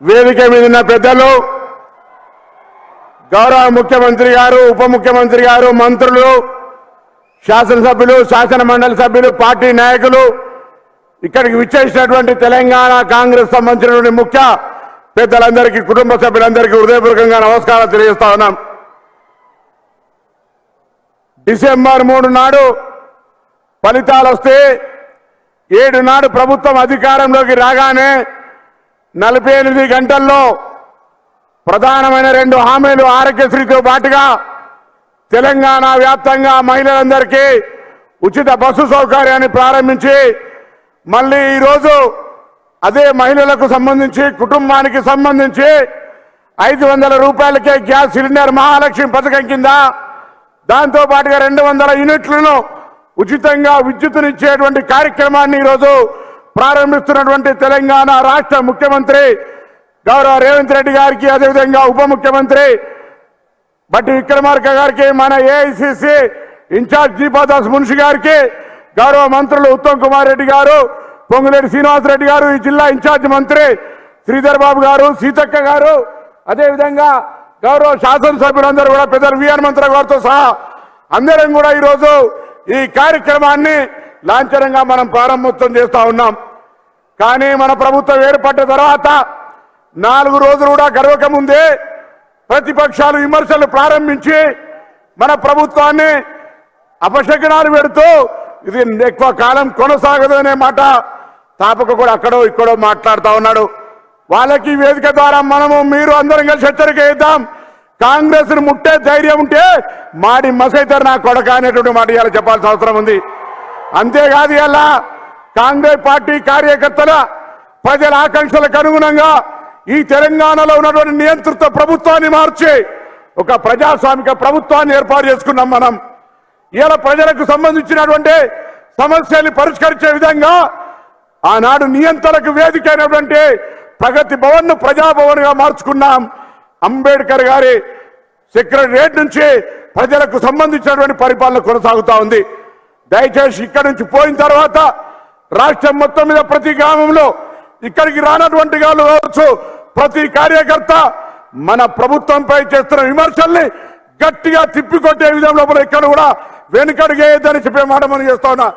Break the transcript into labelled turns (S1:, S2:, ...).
S1: వేదిక మీద ఉన్న పెద్దలు, గౌరవ ముఖ్యమంత్రి గారు, ఉప ముఖ్యమంత్రి గారు, మంత్రులు, శాసనసభ్యులు, శాసన మండలి సభ్యులు, పార్టీ నాయకులు, ఇక్కడికి విచ్చేసినటువంటి తెలంగాణ కాంగ్రెస్ సంబంధించినటువంటి ముఖ్య పెద్దలందరికీ, కుటుంబ సభ్యులందరికీ హృదయపూర్వకంగా నమస్కారాలు తెలియజేస్తా ఉన్నాం. డిసెంబర్ 3 నాడు ఫలితాలు వస్తే 7 నాడు ప్రభుత్వం అధికారంలోకి రాగానే 48 గంటల్లో ప్రధానమైన 2 హామీలు ఆరోగ్యశ్రీతో పాటుగా తెలంగాణ వ్యాప్తంగా మహిళలందరికీ ఉచిత బస్సు సౌకర్యాన్ని ప్రారంభించి మళ్ళీ ఈరోజు అదే మహిళలకు సంబంధించి కుటుంబానికి సంబంధించి 500 రూపాయలకే గ్యాస్ సిలిండర్ మహాలక్ష్మి పథకం కింద దాంతో పాటుగా 200 యూనిట్లను ఉచితంగా విద్యుత్తునిచ్చేటువంటి కార్యక్రమాన్ని ఈరోజు ప్రారంభిస్తున్నటువంటి తెలంగాణ రాష్ట్ర ముఖ్యమంత్రి గౌరవ రేవంత్ రెడ్డి గారికి, అదేవిధంగా ఉప ముఖ్యమంత్రి బట్టి విక్రమార్క గారికి, మన ఏఐసిసి ఇన్ఛార్జ్ దీపాదాస్ మున్షి గారికి, గౌరవ మంత్రులు ఉత్తమ్ కుమార్ రెడ్డి గారు, పొంగులేటి శ్రీనివాసరెడ్డి గారు, ఈ జిల్లా ఇన్ఛార్జ్ మంత్రి శ్రీధర్ బాబు గారు, సీతక్క గారు, అదేవిధంగా గౌరవ శాసనసభ్యులందరూ కూడా పెద్దలు విఆర్ మంత్రి గారితో సహా అందరం కూడా ఈరోజు ఈ కార్యక్రమాన్ని లాంఛనంగా మనం ప్రారంభోత్సవం చేస్తా ఉన్నాం. కానీ మన ప్రభుత్వం ఏర్పడ్డ తర్వాత 4 రోజులు కూడా గడవక ముందే ప్రతిపక్షాలు విమర్శలు ప్రారంభించి మన ప్రభుత్వాన్ని అపశకునాలు పెడుతూ ఇది ఎక్కువ కాలం కొనసాగదు అనే మాట తాపక కూడా అక్కడో ఇక్కడో మాట్లాడుతూ ఉన్నాడు. వాళ్ళకి వేదిక ద్వారా మీరు అందరం కలిసి హెచ్చరిక ఇద్దాం. కాంగ్రెస్ ను ముట్టే ధైర్యం ఉంటే మాడి మసైతారు నా కొడక అనేటువంటి మాట ఇవాళ చెప్పాల్సిన అవసరం ఉంది. అంతేకాదు ఇలా కాంగ్రెస్ పార్టీ కార్యకర్తల ప్రజల ఆకాంక్షలకు అనుగుణంగా ఈ తెలంగాణలో ఉన్నటువంటి నియంత్రిత ప్రభుత్వాన్ని మార్చి ఒక ప్రజాస్వామిక ప్రభుత్వాన్ని ఏర్పాటు చేసుకున్నాం. మనం ఇలా ప్రజలకు సంబంధించినటువంటి సమస్యల్ని పరిష్కరించే విధంగా ఆనాడు నియంత్రణకు వేదిక అయినటువంటి ప్రగతి భవన్ ను ప్రజాభవన్ గా మార్చుకున్నాం. అంబేద్కర్ గారి సెక్రటరియట్ నుంచి ప్రజలకు సంబంధించినటువంటి పరిపాలన కొనసాగుతా ఉంది. దయచేసి ఇక్కడి నుంచి పోయిన తర్వాత రాష్ట్రం మొత్తం మీద ప్రతి గ్రామంలో ఇక్కడికి రానటువంటి వాళ్ళు కావచ్చు, ప్రతి కార్యకర్త మన ప్రభుత్వంపై చేస్తున్న విమర్శల్ని గట్టిగా తిప్పికొట్టే విధంలో ఇక్కడ కూడా వెనుకడుగేయద్దని చెప్పే మాట మనం చేస్తా ఉన్నా.